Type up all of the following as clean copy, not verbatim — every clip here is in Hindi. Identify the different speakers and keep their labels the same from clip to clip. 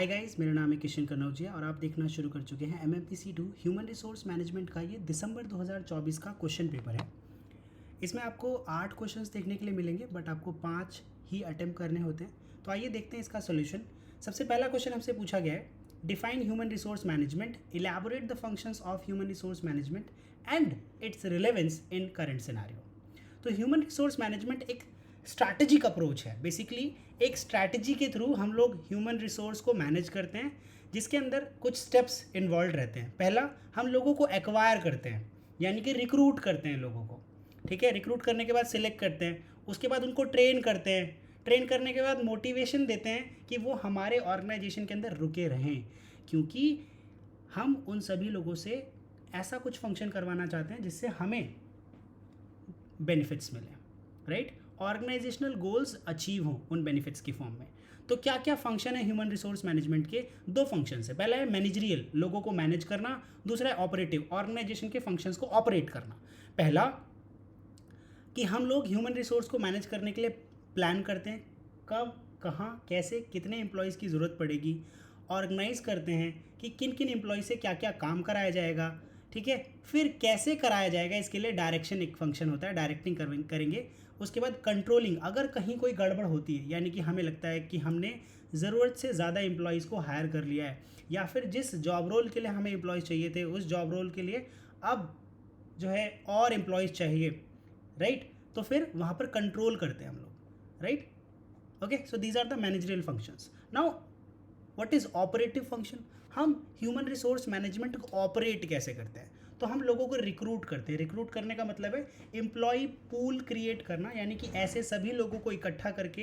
Speaker 1: हाय गाइस, मेरा नाम है किशन कनौजिया और आप देखना शुरू कर चुके हैं MMPC2 ह्यूमन रिसोर्स मैनेजमेंट का ये दिसंबर 2024 का क्वेश्चन पेपर है। इसमें आपको 8 क्वेश्चंस देखने के लिए मिलेंगे, बट आपको 5 ही अटेम्प्ट करने होते हैं। तो आइए देखते हैं इसका सोल्यूशन। सबसे पहला क्वेश्चन हमसे पूछा गया है, define human resource management, elaborate the functions of human resource management and it's relevance in current scenario. तो ह्यूमन रिसोर्स मैनेजमेंट एक स्ट्रैटेजिक अप्रोच है। बेसिकली एक स्ट्रैटेजी के थ्रू हम लोग ह्यूमन रिसोर्स को मैनेज करते हैं, जिसके अंदर कुछ स्टेप्स इन्वॉल्व रहते हैं। पहला, हम लोगों को एक्वायर करते हैं, यानी कि रिक्रूट करते हैं लोगों को। ठीक है, रिक्रूट करने के बाद सिलेक्ट करते हैं, उसके बाद उनको ट्रेन करते हैं, ट्रेन करने के बाद मोटिवेशन देते हैं कि वो हमारे ऑर्गेनाइजेशन के अंदर रुके रहें, क्योंकि हम उन सभी लोगों से ऐसा कुछ फंक्शन करवाना चाहते हैं जिससे हमें बेनिफिट्स मिले, राइट। ऑर्गेनाइजेशनल गोल्स अचीव हों उन बेनिफिट्स की फॉर्म में। तो क्या क्या फंक्शन है ह्यूमन रिसोर्स मैनेजमेंट के? 2 फंक्शन है। पहला है मैनेजरियल, लोगों को मैनेज करना। दूसरा है ऑपरेटिव, ऑर्गेनाइजेशन के फंक्शंस को ऑपरेट करना। पहला कि हम लोग ह्यूमन रिसोर्स को मैनेज करने के लिए प्लान करते हैं, कब, कहाँ, कैसे, कितने एम्प्लॉयज़ की ज़रूरत पड़ेगी। ऑर्गेनाइज करते हैं कि किन किन एम्प्लॉय से क्या क्या काम कराया जाएगा, ठीक है। फिर कैसे कराया जाएगा, इसके लिए डायरेक्शन एक फंक्शन होता है, डायरेक्टिंग करेंगे। उसके बाद कंट्रोलिंग, अगर कहीं कोई गड़बड़ होती है, यानी कि हमें लगता है कि हमने ज़रूरत से ज़्यादा एम्प्लॉयज़ को हायर कर लिया है, या फिर जिस जॉब रोल के लिए हमें एम्प्लॉयज़ चाहिए थे उस जॉब रोल के लिए अब जो है और एम्प्लॉयज़ चाहिए, राइट। तो फिर वहाँ पर कंट्रोल करते हैं हम लोग, right. Okay, so these are the managerial functions. Now what is operative function? हम ह्यूमन रिसोर्स मैनेजमेंट को ऑपरेट कैसे करते हैं? तो हम लोगों को रिक्रूट करते हैं। रिक्रूट करने का मतलब है एम्प्लॉय पूल क्रिएट करना, यानी कि ऐसे सभी लोगों को इकट्ठा करके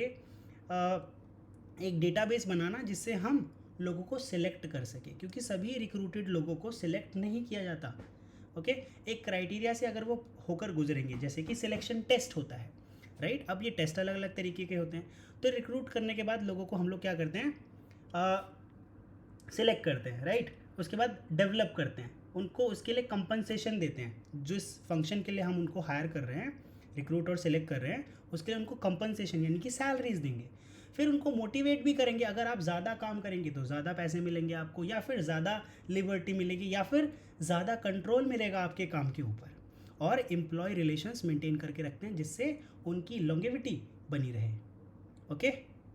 Speaker 1: एक डेटाबेस बनाना जिससे हम लोगों को सिलेक्ट कर सके, क्योंकि सभी रिक्रूटेड लोगों को सिलेक्ट नहीं किया जाता। ओके, एक क्राइटेरिया से अगर वो होकर गुजरेंगे, जैसे कि सिलेक्शन टेस्ट होता है, राइट। अब ये टेस्ट अलग अलग तरीके के होते हैं। तो रिक्रूट करने के बाद लोगों को हम लोग क्या करते हैं, सिलेक्ट करते हैं, राइट। उसके बाद डेवलप करते हैं, उनको उसके लिए कंपनसेशन देते हैं। जिस फंक्शन के लिए हम उनको हायर कर रहे हैं, रिक्रूट और सिलेक्ट कर रहे हैं, उसके लिए उनको कंपनसेशन यानी कि सैलरीज देंगे। फिर उनको मोटिवेट भी करेंगे, अगर आप ज़्यादा काम करेंगे तो ज़्यादा पैसे मिलेंगे आपको, या फिर ज़्यादा लिबर्टी मिलेगी, या फिर ज़्यादा कंट्रोल मिलेगा आपके काम के ऊपर। और एम्प्लॉय रिलेशंस मेंटेन करके रखते हैं जिससे उनकी लॉन्गेविटी बनी रहे, ओके,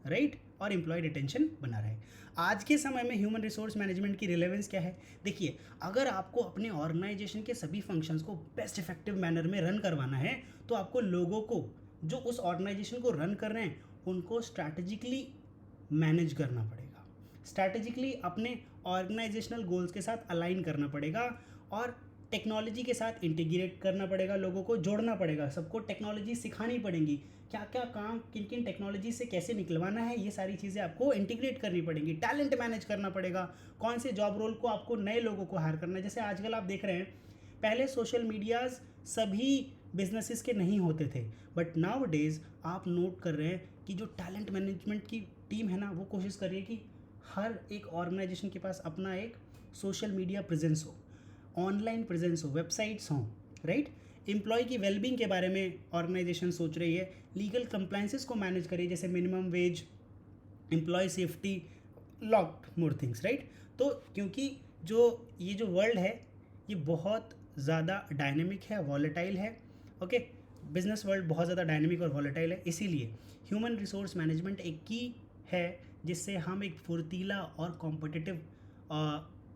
Speaker 1: राइट, और एम्प्लॉय रिटेंशन बना रहे। आज के समय में ह्यूमन रिसोर्स मैनेजमेंट की रिलेवेंस क्या है? देखिए, अगर आपको अपने ऑर्गेनाइजेशन के सभी फंक्शंस को बेस्ट इफेक्टिव मैनर में रन करवाना है, तो आपको लोगों को जो उस ऑर्गेनाइजेशन को रन कर रहे हैं उनको स्ट्रैटेजिकली मैनेज करना पड़ेगा, स्ट्रैटेजिकली अपने ऑर्गेनाइजेशनल गोल्स के साथ अलाइन करना पड़ेगा, और टेक्नोलॉजी के साथ इंटीग्रेट करना पड़ेगा, लोगों को जोड़ना पड़ेगा, सबको टेक्नोलॉजी सिखानी पड़ेगी, क्या क्या काम किन किन टेक्नोलॉजी से कैसे निकलवाना है, ये सारी चीज़ें आपको इंटीग्रेट करनी पड़ेंगी। टैलेंट मैनेज करना पड़ेगा, कौन से जॉब रोल को आपको नए लोगों को हायर करना है। जैसे आजकल आप देख रहे हैं, पहले सोशल मीडियाज़ सभी बिजनेसेस के नहीं होते थे, बट नाउ डेज़ आप नोट कर रहे हैं कि जो टैलेंट मैनेजमेंट की टीम है ना, वो कोशिश कर रही है कि हर एक ऑर्गेनाइजेशन के पास अपना एक सोशल मीडिया प्रेजेंस हो, ऑनलाइन प्रेजेंस हो, वेबसाइट्स हों, राइट। एम्प्लॉय की वेलबींग के बारे में ऑर्गेनाइजेशन सोच रही है, लीगल कंप्लाइंसेस को मैनेज करिए, जैसे minimum wage, employ safety, lot more things, right. तो क्योंकि ये जो वर्ल्ड है ये बहुत ज़्यादा डायनेमिक है, वॉलेटाइल है, ओके, बिजनेस वर्ल्ड बहुत ज़्यादा डायनेमिक और वॉलेटाइल है, इसीलिए ह्यूमन रिसोर्स मैनेजमेंट एक की है जिससे हम एक फुर्तीला और कॉम्पिटिटिव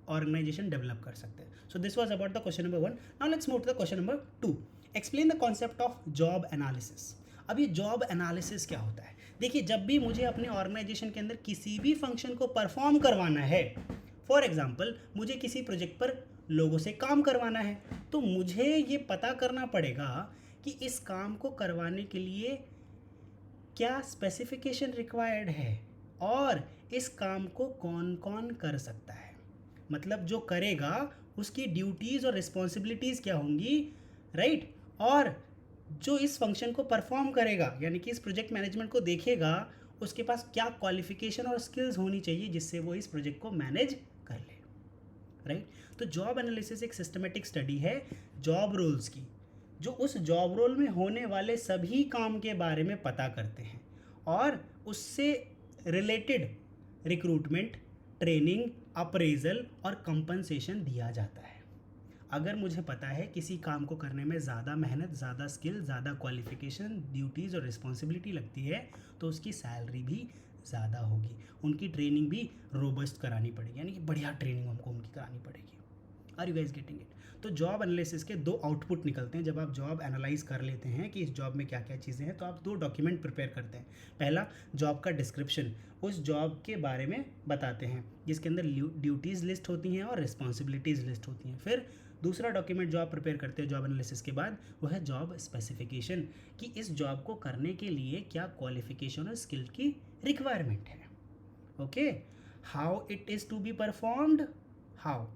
Speaker 1: ऑर्गेनाइजेशन डेवलप कर सकते हैं। So this was about the question number 1। Now let's move to the question number 2। Explain the concept of job analysis. अब ये जॉब एनालिसिस क्या होता है? देखिए, जब भी मुझे अपने ऑर्गेनाइजेशन के अंदर किसी भी फंक्शन को परफॉर्म करवाना है, फॉर एग्जाम्पल मुझे किसी प्रोजेक्ट पर लोगों से काम करवाना है, तो मुझे ये पता करना पड़ेगा कि इस काम को करवाने के लिए क्या स्पेसिफिकेशन रिक्वायर्ड है और इस काम को कौन कौन कर सकता है। मतलब जो करेगा उसकी ड्यूटीज़ और रिस्पॉन्सिबिलिटीज़ क्या होंगी, राइट। और जो इस फंक्शन को परफॉर्म करेगा, यानी कि इस प्रोजेक्ट मैनेजमेंट को देखेगा, उसके पास क्या क्वालिफिकेशन और स्किल्स होनी चाहिए जिससे वो इस प्रोजेक्ट को मैनेज कर ले, राइट। तो जॉब एनालिसिस एक सिस्टमेटिक स्टडी है जॉब रोल्स की, जो उस जॉब रोल में होने वाले सभी काम के बारे में पता करते हैं और उससे रिलेटेड रिक्रूटमेंट, ट्रेनिंग, अप्रेजल और कंपनसेशन दिया जाता है। अगर मुझे पता है किसी काम को करने में ज़्यादा मेहनत, ज़्यादा स्किल, ज़्यादा क्वालिफिकेशन, ड्यूटीज़ और रिस्पॉन्सिबिलिटी लगती है तो उसकी सैलरी भी ज़्यादा होगी, उनकी ट्रेनिंग भी रोबस्ट करानी पड़ेगी, यानी कि बढ़िया ट्रेनिंग हमको उनकी करानी पड़ेगी। Are you guys getting it? तो जॉब एनालिसिस के दो आउटपुट निकलते हैं। जब आप जॉब एनालाइज कर लेते हैं कि इस जॉब में क्या क्या चीज़ें हैं, तो आप दो डॉक्यूमेंट प्रिपेयर करते हैं। पहला, जॉब का डिस्क्रिप्शन, उस जॉब के बारे में बताते हैं जिसके अंदर ड्यूटीज़ लिस्ट होती हैं और रिस्पॉन्सिबिलिटीज़ लिस्ट होती हैं। फिर दूसरा डॉक्यूमेंट जो आप प्रिपेयर करते हैं जॉब एनालिसिस के बाद, वो है जॉब स्पेसिफिकेशन, कि इस जॉब को करने के लिए क्या क्वालिफिकेशन और स्किल की रिक्वायरमेंट है। Okay, how it is to be performed, how,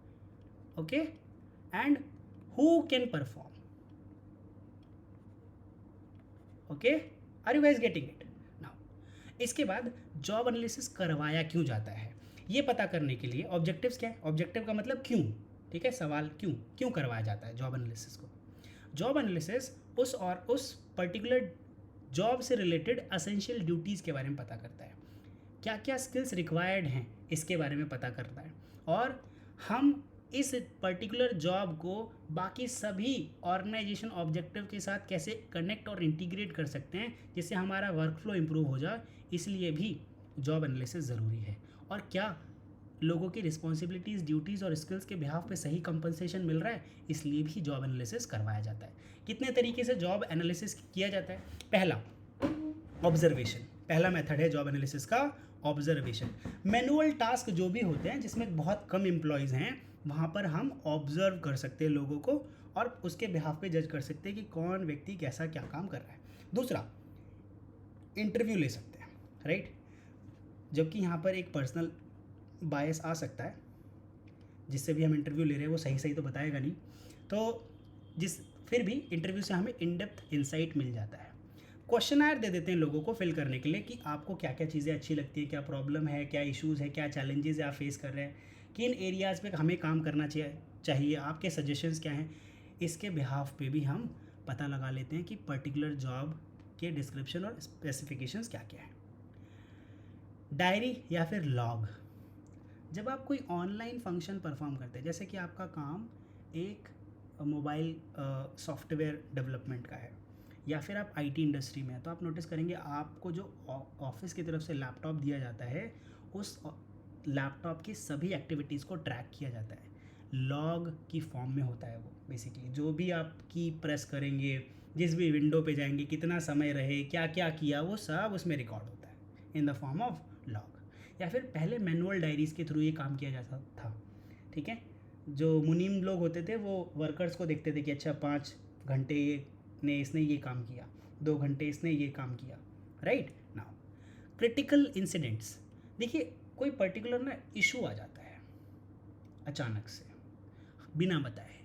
Speaker 1: okay, and who can perform. Okay, are you guys getting it now? इसके बाद जॉब एनालिसिस करवाया क्यों जाता है, ये पता करने के लिए ऑब्जेक्टिव्स क्या है। ऑब्जेक्टिव का मतलब क्यों, ठीक है, सवाल क्यों करवाया जाता है जॉब एनालिसिस को। जॉब एनालिसिस उस पर्टिकुलर जॉब से रिलेटेड असेंशियल ड्यूटीज़ के बारे में पता करता है, क्या क्या स्किल्स रिक्वायर्ड हैं इसके बारे में पता करता है, और हम इस पर्टिकुलर जॉब को बाकी सभी ऑर्गेनाइजेशन ऑब्जेक्टिव के साथ कैसे कनेक्ट और इंटीग्रेट कर सकते हैं जिससे हमारा वर्क फ्लो इम्प्रूव हो जाए, इसलिए भी जॉब एनालिसिस ज़रूरी है। और क्या लोगों की रिस्पॉन्सिबिलिटीज़, ड्यूटीज़ और स्किल्स के बिहाफ पे सही कंपनसेशन मिल रहा है, इसलिए भी जॉब एनालिसिस करवाया जाता है। कितने तरीके से जॉब एनालिसिस किया जाता है। पहला, ऑब्जर्वेशन, पहला मेथड है जॉब एनालिसिस का ऑब्जर्वेशन। मैनुअल टास्क जो भी होते हैं जिसमें बहुत कम एम्प्लॉयज़ हैं, वहाँ पर हम ऑब्जर्व कर सकते हैं लोगों को और उसके बिहाफ पे जज कर सकते हैं कि कौन व्यक्ति कैसा क्या काम कर रहा है। दूसरा, इंटरव्यू ले सकते हैं, राइट, जबकि यहाँ पर एक पर्सनल बायस आ सकता है, जिससे भी हम इंटरव्यू ले रहे हैं वो सही सही तो बताएगा नहीं, तो फिर भी इंटरव्यू से हमें इन डेप्थ इंसाइट मिल जाता है। क्वेश्चनर दे देते हैं लोगों को फिल करने के लिए कि आपको क्या क्या चीज़ें अच्छी लगती है, क्या प्रॉब्लम है, क्या इश्यूज़ है, क्या चैलेंजेस आप फेस कर रहे हैं, किन एरियाज़ पे हमें काम करना चाहिए, आपके सजेशंस क्या हैं। इसके बिहाफ पे भी हम पता लगा लेते हैं कि पर्टिकुलर जॉब के डिस्क्रिप्शन और स्पेसिफिकेशंस क्या क्या है। डायरी या फिर लॉग, जब आप कोई ऑनलाइन फंक्शन परफॉर्म करते हैं, जैसे कि आपका काम एक मोबाइल सॉफ्टवेयर डेवलपमेंट का है या फिर आप आईटी इंडस्ट्री में हैं, तो आप नोटिस करेंगे आपको जो ऑफिस की तरफ से लैपटॉप दिया जाता है, उस लैपटॉप की सभी एक्टिविटीज़ को ट्रैक किया जाता है, लॉग की फॉर्म में होता है वो। बेसिकली जो भी आप की प्रेस करेंगे, जिस भी विंडो पे जाएंगे, कितना समय रहे, क्या क्या किया, वो सब उसमें रिकॉर्ड होता है in the form of log. या फिर पहले मैनुअल डायरीज़ के थ्रू ये काम किया जाता था, ठीक है। जो मुनीम लोग होते थे वो वर्कर्स को देखते थे कि अच्छा 5 घंटे इसने ये काम किया, 2 घंटे इसने ये काम किया, राइट। नाउ क्रिटिकल इंसिडेंट्स, देखिए कोई पर्टिकुलर ना इशू आ जाता है अचानक से बिना बताए,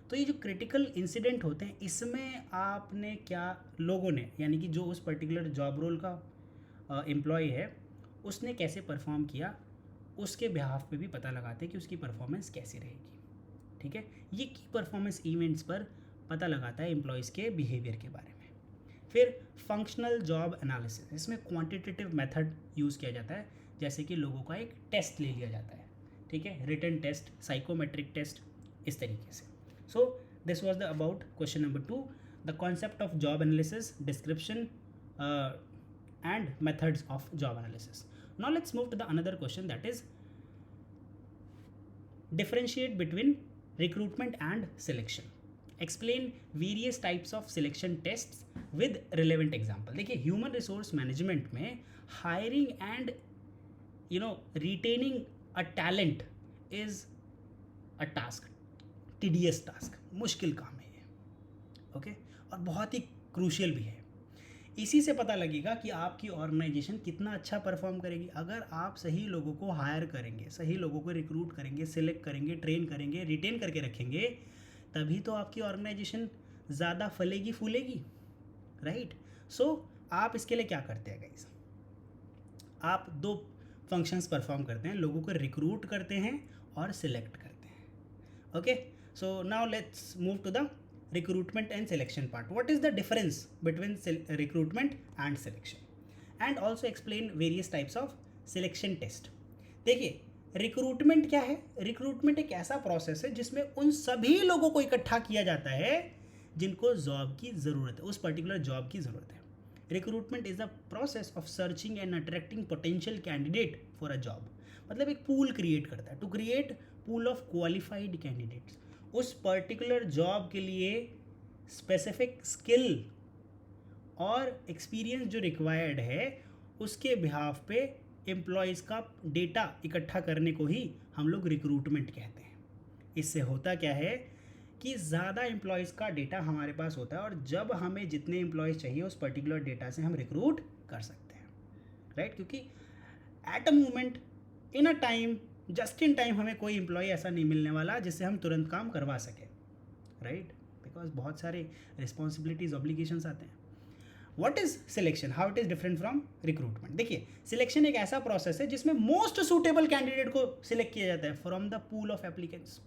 Speaker 1: तो ये जो क्रिटिकल इंसिडेंट होते हैं इसमें आपने क्या, लोगों ने यानी कि जो उस पर्टिकुलर जॉब रोल का एम्प्लॉय है उसने कैसे परफॉर्म किया, उसके बिहाफ पे भी पता लगाते हैं कि उसकी परफॉर्मेंस कैसी रहेगी, ठीक है। ये की परफॉर्मेंस इवेंट्स पर पता लगाता है एम्प्लॉयज़ के बिहेवियर के बारे में। फिर फंक्शनल जॉब एनालिसिस, इसमें क्वांटिटेटिव मेथड यूज़ किया जाता है, जैसे कि लोगों का एक टेस्ट ले लिया जाता है, ठीक है, रिटन टेस्ट, साइकोमेट्रिक टेस्ट, इस तरीके से। सो this was the about question number 2, the concept of job analysis, description and methods of job analysis. Now let's move to the another question, that is differentiate between recruitment and selection. Explain various types of selection tests with relevant example. देखिए ह्यूमन रिसोर्स मैनेजमेंट में hiring and retaining a talent is a task, tedious task, मुश्किल काम है ये, ओके, और बहुत ही क्रूशियल भी है। इसी से पता लगेगा कि आपकी ऑर्गेनाइजेशन कितना अच्छा परफॉर्म करेगी। अगर आप सही लोगों को हायर करेंगे, सही लोगों को रिक्रूट करेंगे, सिलेक्ट करेंगे, ट्रेन करेंगे, रिटेन करके रखेंगे, तभी तो आपकी ऑर्गेनाइजेशन ज़्यादा फलेगी फूलेगी, राइट। सो आप इसके लिए क्या करते हैं गाइस, आप 2 फंक्शंस परफॉर्म करते हैं, लोगों को रिक्रूट करते हैं और सिलेक्ट करते हैं, okay. So now let's move to the recruitment and selection part. What is the difference between recruitment and selection? And also explain various types of selection test. देखिए रिक्रूटमेंट क्या है? रिक्रूटमेंट एक ऐसा प्रोसेस है जिसमें उन सभी लोगों को इकट्ठा किया जाता है जिनको जॉब की ज़रूरत है, उस पर्टिकुलर जॉब की ज़रूरत है। Recruitment is the process of searching and attracting potential candidate for a job. मतलब एक पूल क्रिएट करता है, to create pool of qualified candidates. उस पर्टिकुलर जॉब के लिए स्पेसिफिक स्किल और एक्सपीरियंस जो रिक्वायर्ड है उसके बिहाफ पे एम्प्लॉयज़ का डेटा इकट्ठा करने को ही हम लोग रिक्रूटमेंट कहते हैं। इससे होता क्या है कि ज़्यादा एम्प्लॉयज़ का डेटा हमारे पास होता है और जब हमें जितने एम्प्लॉयज़ चाहिए उस पर्टिकुलर डेटा से हम रिक्रूट कर सकते हैं, राइट? क्योंकि at a moment in a time just in time हमें कोई एम्प्लॉय ऐसा नहीं मिलने वाला जिससे हम तुरंत काम करवा सकें, राइट? बिकॉज बहुत सारे रिस्पॉन्सिबिलिटीज़ ऑब्लिगेशंस आते हैं। What is selection, how it is different from recruitment? देखिए, सिलेक्शन एक ऐसा प्रोसेस है जिसमें मोस्ट सूटेबल कैंडिडेट को सिलेक्ट किया जाता है from the pool of applicants.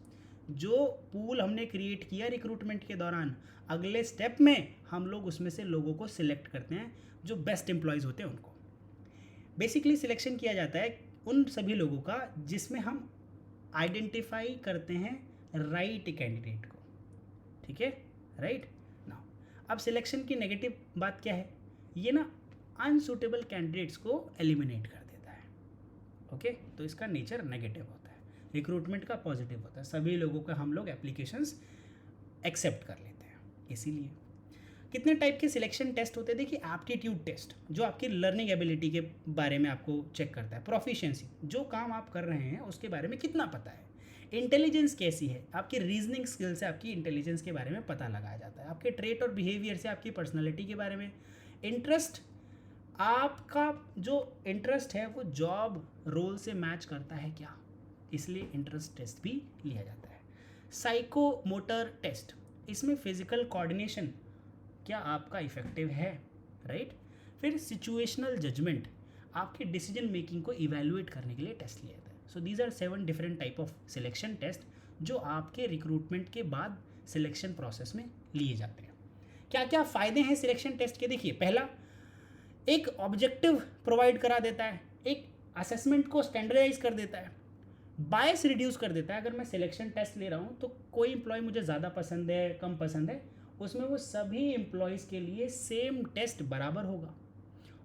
Speaker 1: जो पूल हमने क्रिएट किया रिक्रूटमेंट के दौरान, अगले स्टेप में हम लोग उसमें से लोगों को सिलेक्ट करते हैं जो बेस्ट एम्प्लॉयज़ होते हैं उनको। बेसिकली सिलेक्शन किया जाता है उन सभी लोगों का जिसमें हम आइडेंटिफाई करते हैं राइट कैंडिडेट को, ठीक है, राइट? नाउ अब सिलेक्शन की नेगेटिव बात क्या है? ये ना अनसूटेबल कैंडिडेट्स को एलिमिनेट कर देता है, ओके? तो इसका नेचर नेगेटिव होता है। रिक्रूटमेंट का पॉजिटिव होता है, सभी लोगों का हम लोग एप्लीकेशंस एक्सेप्ट कर लेते हैं। इसीलिए कितने टाइप के सिलेक्शन टेस्ट होते हैं? देखिए, एप्टीट्यूड टेस्ट जो आपकी लर्निंग एबिलिटी के बारे में आपको चेक करता है, प्रोफिशिएंसी जो काम आप कर रहे हैं उसके बारे में कितना पता है, इंटेलिजेंस कैसी है, आपकी रीजनिंग स्किल से आपकी इंटेलिजेंस के बारे में पता लगाया जाता है, आपके ट्रेट और बिहेवियर से आपकी पर्सनैलिटी के बारे में, इंटरेस्ट, आपका जो इंटरेस्ट है वो जॉब रोल से मैच करता है क्या, इसलिए इंटरेस्ट टेस्ट भी लिया जाता है। साइको मोटर टेस्ट, इसमें फिजिकल कोऑर्डिनेशन क्या आपका इफेक्टिव है, राइट? फिर सिचुएशनल जजमेंट, आपके डिसीजन मेकिंग को इवैल्यूएट करने के लिए टेस्ट लिया जाता है। So these are 7 different type of selection test जो आपके रिक्रूटमेंट के बाद सिलेक्शन प्रोसेस में लिए जाते हैं। क्या क्या फ़ायदे हैं सिलेक्शन टेस्ट के? देखिए, पहला, एक ऑब्जेक्टिव प्रोवाइड करा देता है, एक असेसमेंट को स्टैंडर्डाइज कर देता है, बायस रिड्यूस कर देता है। अगर मैं सिलेक्शन टेस्ट ले रहा हूँ तो कोई एम्प्लॉय मुझे ज़्यादा पसंद है, कम पसंद है, उसमें वो सभी एम्प्लॉयज़ के लिए सेम टेस्ट बराबर होगा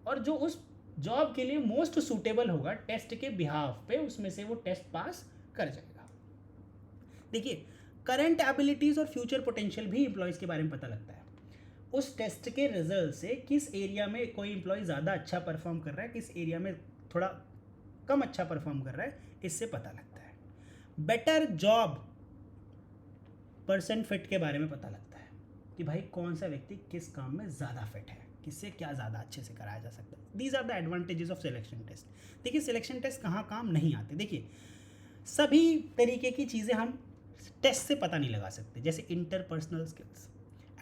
Speaker 1: और जो उस जॉब के लिए मोस्ट सूटेबल होगा टेस्ट के बिहाफ पे, उसमें से वो टेस्ट पास कर जाएगा। देखिए, करंट एबिलिटीज़ और फ्यूचर पोटेंशियल भी एम्प्लॉयज़ के बारे में पता लगता है। उस टेस्ट के रिजल्ट से किस एरिया में कोई एम्प्लॉय ज़्यादा अच्छा परफॉर्म कर रहा है, किस एरिया में थोड़ा कम अच्छा परफॉर्म कर रहा है, इससे पता लगता है। बेटर जॉब पर्सन फिट के बारे में पता लगता है कि भाई कौन सा व्यक्ति किस काम में ज़्यादा फिट है, किससे क्या ज़्यादा अच्छे से कराया जा सकता है। These are the advantages of selection test. देखिए, सिलेक्शन टेस्ट कहाँ काम नहीं आते? देखिए, सभी तरीके की चीज़ें हम टेस्ट से पता नहीं लगा सकते, जैसे इंटरपर्सनल स्किल्स,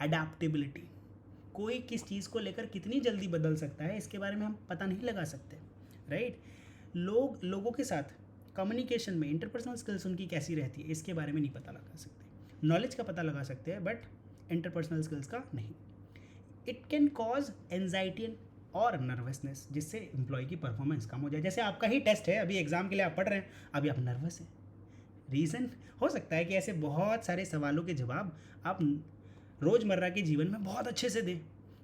Speaker 1: अडेप्टेबिलिटी, कोई किस चीज़ को लेकर कितनी जल्दी बदल सकता है इसके बारे में हम पता नहीं लगा सकते, राइट? लोगों के साथ कम्युनिकेशन में इंटरपर्सनल स्किल्स उनकी कैसी रहती है इसके बारे में नहीं पता लगा सकते। नॉलेज का पता लगा सकते हैं बट इंटरपर्सनल स्किल्स का नहीं। इट कैन कॉज एंजाइटी और नर्वसनेस, जिससे एम्प्लॉय की परफॉर्मेंस कम हो जाए। जैसे आपका ही टेस्ट है, अभी एग्जाम के लिए आप पढ़ रहे हैं, अभी आप नर्वस हैं, रीज़न हो सकता है कि ऐसे बहुत सारे सवालों के जवाब आप रोज़मर्रा के जीवन में बहुत अच्छे से दें,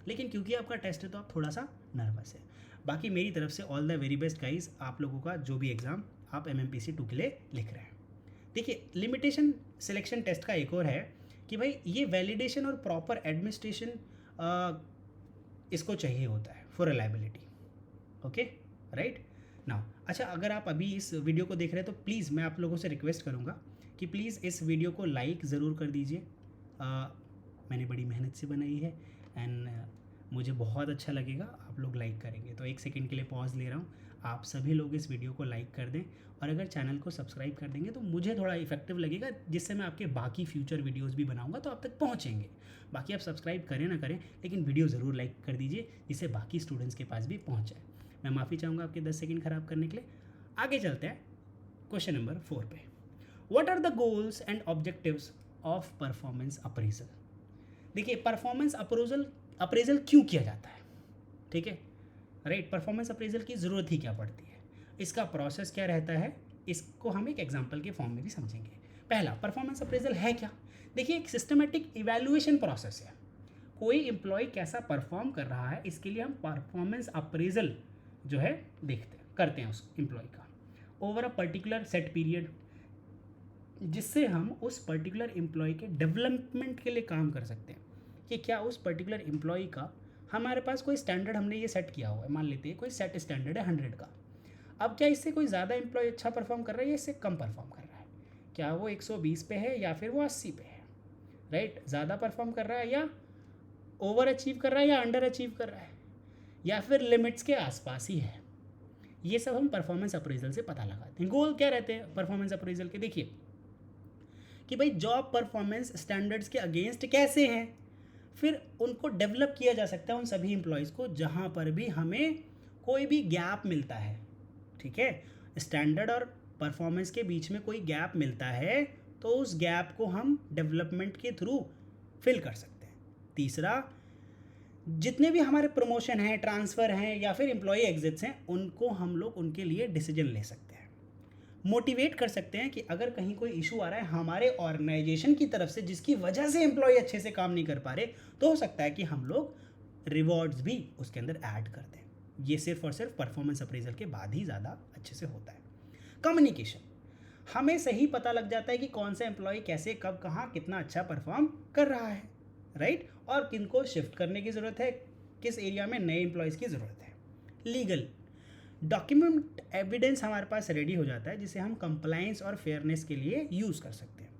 Speaker 1: लेकिन क्योंकि आपका टेस्ट है तो आप थोड़ा सा नर्वस है। बाकी मेरी तरफ से all the very best guys, आप लोगों का जो भी एग्ज़ाम आप MMPC 2 के लिए लिख रहे हैं। देखिए, लिमिटेशन सिलेक्शन टेस्ट का एक और है कि भाई ये वैलिडेशन और प्रॉपर एडमिनिस्ट्रेशन इसको चाहिए होता है for reliability, okay, right now. अच्छा, अगर आप अभी इस वीडियो को देख रहे हैं तो प्लीज़ मैं आप लोगों से रिक्वेस्ट करूँगा कि प्लीज़ इस वीडियो को लाइक ज़रूर कर दीजिए। मैंने बड़ी मेहनत से बनाई है एंड मुझे बहुत अच्छा लगेगा आप लोग लाइक करेंगे। तो 1 सेकंड के लिए पॉज ले रहा हूँ, आप सभी लोग इस वीडियो को लाइक कर दें और अगर चैनल को सब्सक्राइब कर देंगे तो मुझे थोड़ा इफेक्टिव लगेगा, जिससे मैं आपके बाकी फ्यूचर वीडियोस भी बनाऊंगा तो आप तक पहुंचेंगे। बाकी आप सब्सक्राइब करें ना करें, लेकिन वीडियो ज़रूर लाइक कर दीजिए जिससे बाकी स्टूडेंट्स के पास भी पहुँच जाए। मैं माफ़ी चाहूँगा आपके 10 सेकंड ख़राब करने के लिए। आगे चलते हैं क्वेश्चन नंबर 4 पे। What are the goals and objectives of performance appraisal? देखिए, परफॉर्मेंस अप्रेजल क्यों किया जाता है, ठीक है, राइट? परफॉर्मेंस अप्रेजल की ज़रूरत ही क्या पड़ती है, इसका प्रोसेस क्या रहता है, इसको हम एक एग्जाम्पल के फॉर्म में भी समझेंगे। पहला, परफॉर्मेंस अप्रेजल है क्या? देखिए, एक सिस्टमेटिक इवैल्यूएशन प्रोसेस है। कोई एम्प्लॉय कैसा परफॉर्म कर रहा है, इसके लिए हम परफॉर्मेंस अप्रेजल जो है करते हैं उस एम्प्लॉय का over a particular set period, जिससे हम उस पर्टिकुलर एम्प्लॉय के डेवलपमेंट के लिए काम कर सकते हैं कि क्या उस पर्टिकुलर एम्प्लॉय का, हमारे पास कोई स्टैंडर्ड हमने ये सेट किया हुआ है, मान लेते हैं कोई सेट स्टैंडर्ड है 100 का। अब क्या इससे कोई ज़्यादा एम्प्लॉय अच्छा परफॉर्म कर रहा है या इससे कम परफॉर्म कर रहा है? क्या वो 120 पे है या फिर वो 80 पे है? राइट, ज़्यादा परफॉर्म कर रहा है या ओवर अचीव कर रहा है या अंडर अचीव कर रहा है या फिर लिमिट्स के आसपास ही है? ये सब हम परफॉर्मेंस अप्रेजल से पता लगाते हैं। गोल क्या रहते हैं परफॉर्मेंस अप्रेजल के? देखिए कि भाई जॉब परफॉर्मेंस स्टैंडर्ड्स के अगेंस्ट कैसे हैं, फिर उनको डेवलप किया जा सकता है उन सभी एम्प्लॉयज़ को जहाँ पर भी हमें कोई भी गैप मिलता है। ठीक है, स्टैंडर्ड और परफॉर्मेंस के बीच में कोई गैप मिलता है तो उस गैप को हम डेवलपमेंट के थ्रू फिल कर सकते हैं। तीसरा, जितने भी हमारे प्रमोशन हैं, ट्रांसफ़र हैं या फिर एम्प्लॉय एग्जिट्स हैं, उनको हम लोग उनके लिए डिसीजन ले सकते हैं, मोटिवेट कर सकते हैं कि अगर कहीं कोई इशू आ रहा है हमारे ऑर्गेनाइजेशन की तरफ से जिसकी वजह से एम्प्लॉय अच्छे से काम नहीं कर पा रहे, तो हो सकता है कि हम लोग रिवॉर्ड्स भी उसके अंदर ऐड कर दें। ये सिर्फ और सिर्फ परफॉर्मेंस अप्रेजल के बाद ही ज़्यादा अच्छे से होता है। कम्युनिकेशन, हमें सही पता लग जाता है कि कौन सा एम्प्लॉय कैसे, कब, कहाँ, कितना अच्छा परफॉर्म कर रहा है, राइट, और किन को शिफ्ट करने की ज़रूरत है, किस एरिया में नए एम्प्लॉयज़ की ज़रूरत है। लीगल डॉक्यूमेंट एविडेंस हमारे पास रेडी हो जाता है जिसे हम कंप्लायंस और फेयरनेस के लिए यूज़ कर सकते हैं।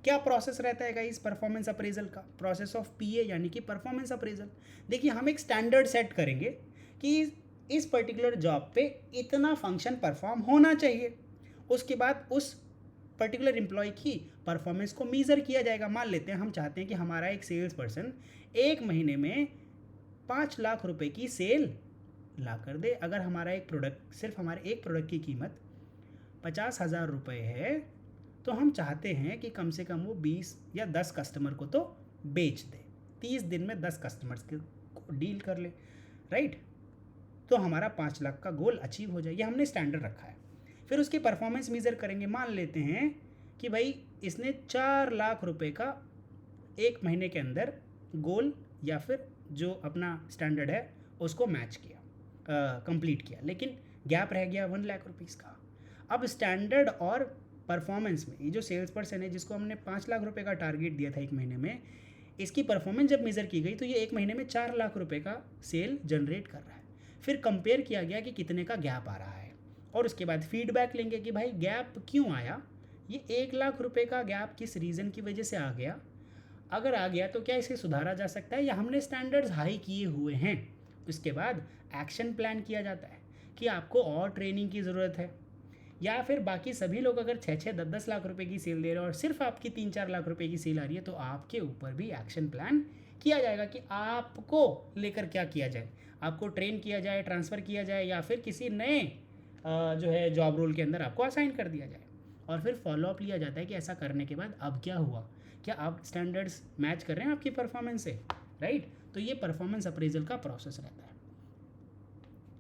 Speaker 1: क्या प्रोसेस रहता है इस परफॉर्मेंस अप्रेजल का? प्रोसेस ऑफ पीए यानी कि परफॉर्मेंस अप्रेजल। देखिए, हम एक स्टैंडर्ड सेट करेंगे कि इस पर्टिकुलर जॉब पे इतना फंक्शन परफॉर्म होना चाहिए। उसके बाद उस पर्टिकुलर एम्प्लॉय की परफॉर्मेंस को मीज़र किया जाएगा। मान लेते हैं हम चाहते हैं कि हमारा एक सेल्स पर्सन 1 महीने में 5 लाख रुपए की सेल ला कर दे। अगर हमारा एक प्रोडक्ट, सिर्फ हमारे एक प्रोडक्ट की कीमत 50,000 रुपये है, तो हम चाहते हैं कि कम से कम वो 20 या 10 कस्टमर को तो बेच दे, 30 दिन में 10 कस्टमर्स को डील कर ले, राइट, तो हमारा 5 लाख का गोल अचीव हो जाए। ये हमने स्टैंडर्ड रखा है। फिर उसकी परफॉर्मेंस मेज़र करेंगे। मान लेते हैं कि भाई इसने 4 लाख रुपए का 1 महीने के अंदर गोल या फिर जो अपना स्टैंडर्ड है उसको मैच किया, कंप्लीट किया, लेकिन गैप रह गया 1 लाख रुपीज़ का। अब स्टैंडर्ड और परफॉर्मेंस में ये जो सेल्स पर्सन है जिसको हमने 5 लाख रुपए का टारगेट दिया था 1 महीने में, इसकी परफॉर्मेंस जब मेज़र की गई तो ये 1 महीने में 4 लाख रुपए का सेल जनरेट कर रहा है। फिर कंपेयर किया गया कि कितने का गैप आ रहा है और उसके बाद फीडबैक लेंगे कि भाई गैप क्यों आया, ये 1 लाख रुपए का गैप किस रीज़न की वजह से आ गया, अगर आ गया तो क्या इसे सुधारा जा सकता है या हमने स्टैंडर्ड्स हाई किए हुए हैं। उसके बाद एक्शन प्लान किया जाता है कि आपको और ट्रेनिंग की ज़रूरत है, या फिर बाकी सभी लोग अगर 6-6, 10-10 लाख रुपए की सेल दे रहे हैं और सिर्फ आपकी 3-4 लाख रुपए की सेल आ रही है, तो आपके ऊपर भी एक्शन प्लान किया जाएगा कि आपको लेकर क्या किया जाए, आपको ट्रेन किया जाए, ट्रांसफ़र किया जाए या फिर किसी नए जो है जॉब रोल के अंदर आपको असाइन कर दिया जाए। और फिर फॉलोअप लिया जाता है कि ऐसा करने के बाद अब क्या हुआ, क्या आप स्टैंडर्ड्स मैच कर रहे हैं आपकी परफॉर्मेंस से, राइट। तो ये परफॉर्मेंस अप्रेजल का प्रोसेस रहता है।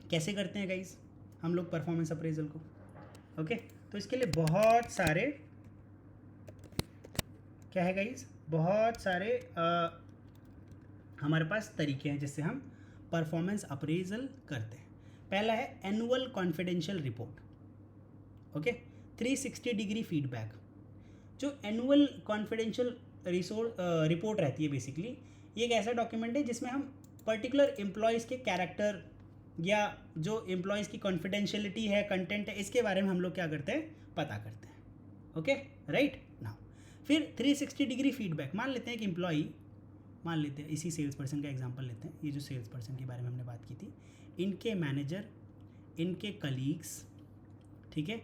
Speaker 1: कैसे करते हैं गाइस हम लोग परफॉर्मेंस अप्रेजल को? ओके, तो इसके लिए बहुत सारे क्या है गाइस, बहुत सारे हमारे पास तरीके हैं जिससे हम परफॉर्मेंस अप्रेजल करते हैं। पहला है annual confidential report. Okay, 360 degree feedback. जो एनुअल कॉन्फिडेंशियल रिपोर्ट रहती है, बेसिकली ये एक ऐसा डॉक्यूमेंट है जिसमें हम पर्टिकुलर एम्प्लॉयज़ के कैरेक्टर या जो एम्प्लॉयज़ की कॉन्फिडेंशियलिटी है, कंटेंट है, इसके बारे में हम लोग क्या करते हैं, पता करते हैं। ओके, राइट नाउ फिर 360 डिग्री फीडबैक। मान लेते हैं कि एम्प्लॉई, मान लेते हैं इसी सेल्स पर्सन का एग्जांपल लेते हैं, ये जो सेल्स पर्सन के बारे में हमने बात की थी, इनके मैनेजर, इनके कलीग्स, ठीक है,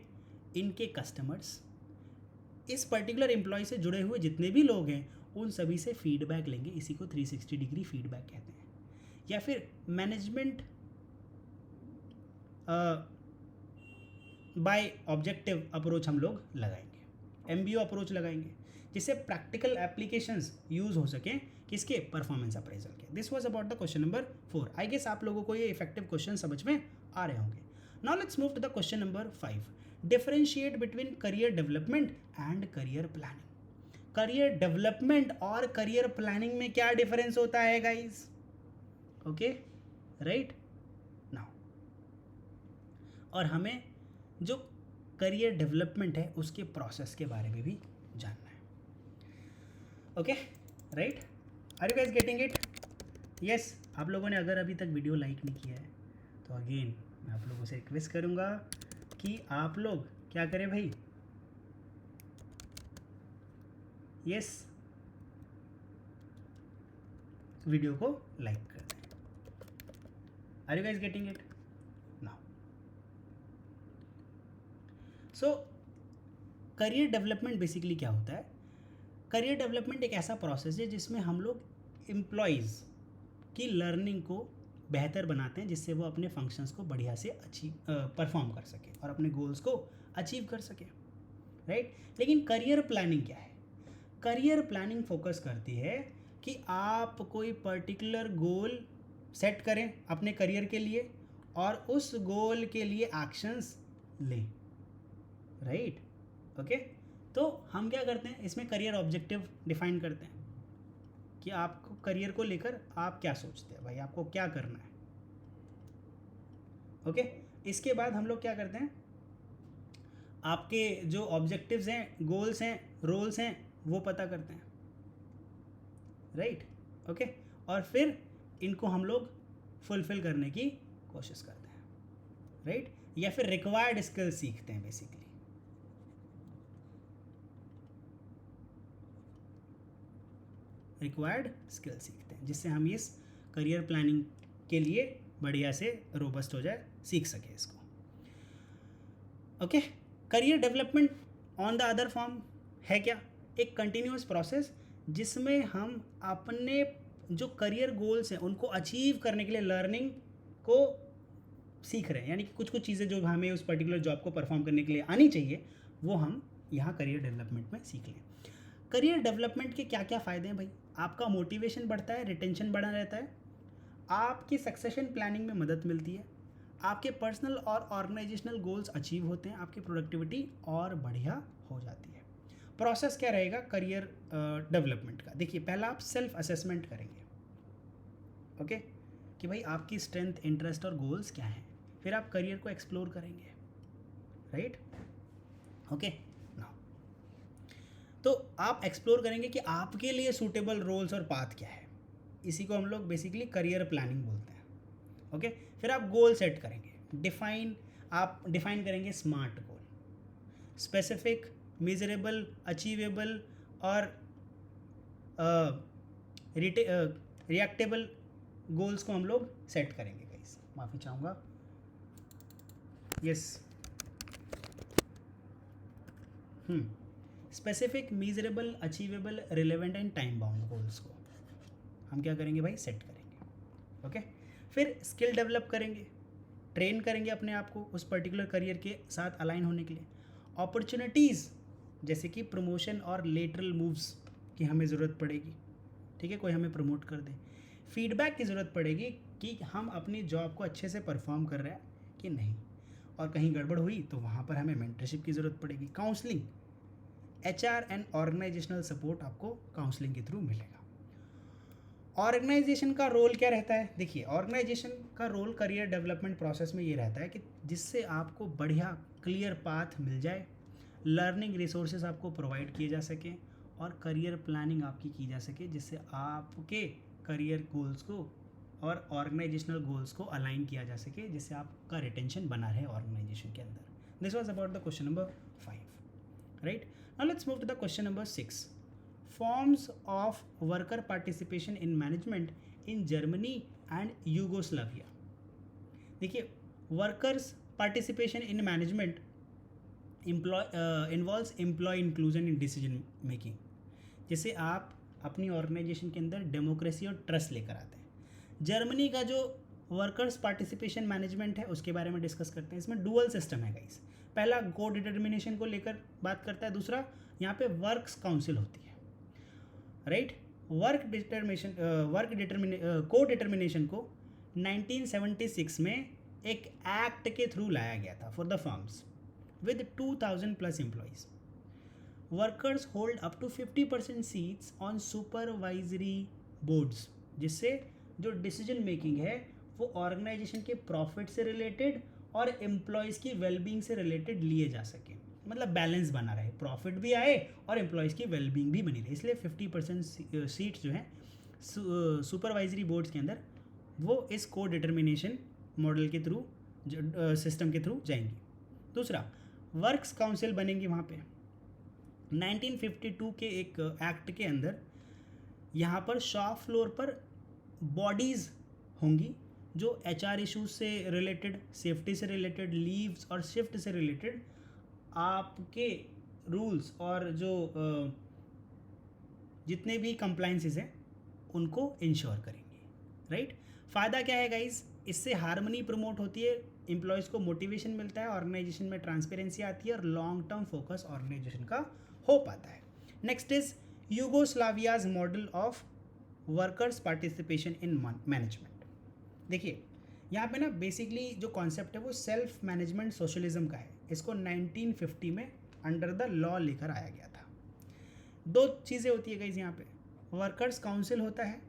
Speaker 1: इनके कस्टमर्स, इस पर्टिकुलर एम्प्लॉय से जुड़े हुए जितने भी लोग हैं उन सभी से फीडबैक लेंगे। इसी को 360 डिग्री फीडबैक कहते हैं। या फिर मैनेजमेंट बाय ऑब्जेक्टिव अप्रोच हम लोग लगाएंगे, MBO अप्रोच लगाएंगे, जिससे प्रैक्टिकल एप्लीकेशंस यूज़ हो सकें किसके, परफॉर्मेंस अप्रेजल के। This was about the question number 4। I guess आप लोगों को ये इफेक्टिव क्वेश्चन समझ में आ रहे होंगे। Now let's move to the question number 5। Differentiate between career development and career planning. Career development और करियर प्लानिंग में क्या डिफरेंस होता है गाइस? Okay, right now. और हमें जो करियर डेवलपमेंट है उसके प्रोसेस के बारे में भी जानना है. Okay, right. Are you guys getting it? Yes. आप लोगों ने अगर अभी तक वीडियो लाइक नहीं किया है तो अगेन मैं आप लोगों से रिक्वेस्ट करूँगा कि आप लोग क्या करें भाई. यस, वीडियो को लाइक कर दें. Are you guys getting it now? So career development basically क्या होता है? करियर डेवलपमेंट एक ऐसा प्रोसेस है जिसमें हम लोग एम्प्लॉयज़ की लर्निंग को बेहतर बनाते हैं जिससे वो अपने फंक्शंस को बढ़िया से परफॉर्म कर सके और अपने गोल्स को अचीव कर सके, राइट. लेकिन करियर प्लानिंग क्या है? करियर प्लानिंग फोकस करती है कि आप कोई पर्टिकुलर गोल सेट करें अपने करियर के लिए और उस गोल के लिए एक्शंस लें, राइट. ओके, तो हम क्या करते हैं इसमें करियर ऑब्जेक्टिव डिफाइन करते हैं कि आपको करियर को लेकर आप क्या सोचते हैं भाई, आपको क्या करना है. ओके, इसके बाद हम लोग क्या करते हैं, आपके जो ऑब्जेक्टिव्स हैं, गोल्स हैं, रोल्स हैं, वो पता करते हैं, राइट. ओके, और फिर इनको हम लोग फुलफिल करने की कोशिश करते हैं, राइट. या फिर रिक्वायर्ड स्किल सीखते हैं बेसिकली. रिक्वायर्ड स्किल सीखते हैं जिससे हम इस करियर प्लानिंग के लिए बढ़िया से रोबस्ट हो जाए, सीख सके इसको. Okay, career development on the other form है क्या? एक कंटिन्यूस प्रोसेस जिसमें हम अपने जो करियर गोल्स हैं उनको अचीव करने के लिए लर्निंग को सीख रहे हैं. यानी कि कुछ कुछ चीज़ें जो हमें उस पर्टिकुलर जॉब को परफॉर्म करने के लिए आनी चाहिए वो हम यहाँ करियर डेवलपमेंट में सीख लें. करियर डेवलपमेंट के क्या क्या फ़ायदे हैं भाई? आपका मोटिवेशन बढ़ता है, रिटेंशन बढ़ा रहता है, आपकी सक्सेशन प्लानिंग में मदद मिलती है, आपके पर्सनल और ऑर्गेनाइजेशनल गोल्स अचीव होते हैं, आपकी प्रोडक्टिविटी और बढ़िया हो जाती है. प्रोसेस क्या रहेगा करियर डेवलपमेंट का? देखिए, पहला आप सेल्फ असेसमेंट करेंगे, ओके, कि भाई आपकी स्ट्रेंथ, इंटरेस्ट और गोल्स क्या हैं. फिर आप करियर को एक्सप्लोर करेंगे, राइट. ओके, तो आप एक्सप्लोर करेंगे कि आपके लिए सूटेबल रोल्स और पाथ क्या है. इसी को हम लोग बेसिकली करियर प्लानिंग बोलते हैं. ओके, फिर आप गोल सेट करेंगे. आप डिफाइन करेंगे स्मार्ट गोल, स्पेसिफिक, मेजरेबल, अचीवेबल और रिएक्टेबल गोल्स को हम लोग सेट करेंगे. गाइस माफ़ी चाहूँगा. Yes, specific, measurable, achievable, relevant and time bound goals को हम क्या करेंगे भाई? सेट करेंगे. ओके, फिर स्किल डेवलप करेंगे, ट्रेन करेंगे अपने आप को उस पर्टिकुलर करियर के साथ अलाइन होने के लिए. अपॉर्चुनिटीज़ जैसे कि प्रमोशन और लेटरल मूव्स की हमें ज़रूरत पड़ेगी, ठीक है, कोई हमें प्रमोट कर दे. फीडबैक की ज़रूरत पड़ेगी कि हम अपनी जॉब को अच्छे से परफॉर्म कर रहे हैं कि नहीं, और कहीं गड़बड़ हुई तो वहाँ पर हमें मेंटरशिप की ज़रूरत पड़ेगी. Counselling, HR and organisational support आपको काउंसलिंग के थ्रू मिलेगा. ऑर्गेनाइजेशन का रोल क्या रहता है? देखिए, ऑर्गेनाइजेशन का रोल करियर डेवलपमेंट प्रोसेस में ये रहता है कि जिससे आपको बढ़िया क्लियर पाथ मिल जाए, लर्निंग रिसोर्सेज आपको प्रोवाइड किए जा सकें और करियर प्लानिंग आपकी की जा सके जिससे आपके करियर गोल्स को और ऑर्गेनाइजेशनल गोल्स को अलाइन किया जा सके, जिससे आपका रिटेंशन बना रहे ऑर्गेनाइजेशन के अंदर. This was about the question number 5, right. Now let's move to the question number 6. Forms of worker participation in management in Germany and Yugoslavia. देखिए, workers participation in management involves employee inclusion in decision making. जैसे आप अपनी ऑर्गेनाइजेशन के अंदर डेमोक्रेसी और ट्रस्ट लेकर आते हैं. जर्मनी का जो वर्कर्स पार्टिसिपेशन मैनेजमेंट है उसके बारे में डिस्कस करते हैं. इसमें डुअल सिस्टम है गाइस. पहला को डिटर्मिनेशन को लेकर बात करता है, दूसरा यहाँ पे वर्क्स काउंसिल होती है, राइट. को डिटर्मिनेशन को 1976 में एक एक्ट के थ्रू लाया गया था for the firms, with 2000 plus employees. Workers hold up to 50% seats on supervisory boards, जिससे जो डिसीजन मेकिंग है वो ऑर्गेनाइजेशन के प्रॉफिट से रिलेटेड और एम्प्लॉयज़ की वेलबींग से रिलेटेड लिए जा सके, मतलब बैलेंस बना रहे, प्रॉफिट भी आए और एम्प्लॉयज़ की वेलबींग भी बनी रहे। इसलिए 50% सीट्स जो हैं सुपरवाइजरी बोर्ड्स के अंदर वो इस को डिटर्मिनेशन मॉडल के थ्रू, सिस्टम के थ्रू जाएंगी। दूसरा, वर्क्स काउंसिल बनेंगी वहाँ पे। 1952 के एक एक्ट के अंदर यहाँ पर शॉप फ्लोर पर बॉडीज़ होंगी जो HR इश्यूज से रिलेटेड, सेफ्टी से रिलेटेड, लीव्स और शिफ्ट से रिलेटेड आपके रूल्स और जो जितने भी कंप्लाइंसेस हैं उनको इंश्योर करेंगे, राइट। फ़ायदा क्या है गाइस? इससे हार्मनी प्रमोट होती है, एम्प्लॉयज़ को मोटिवेशन मिलता है, ऑर्गेनाइजेशन में ट्रांसपेरेंसी आती है और लॉन्ग टर्म फोकस ऑर्गेनाइजेशन का हो पाता है। Next is Yugoslavia's model of workers participation in management. देखिए यहाँ पे ना बेसिकली जो कॉन्सेप्ट है वो सेल्फ मैनेजमेंट सोशलिज्म का है। इसको 1950 में अंडर द लॉ लेकर आया गया था। दो चीज़ें होती है गाइस यहाँ पे, वर्कर्स काउंसिल होता है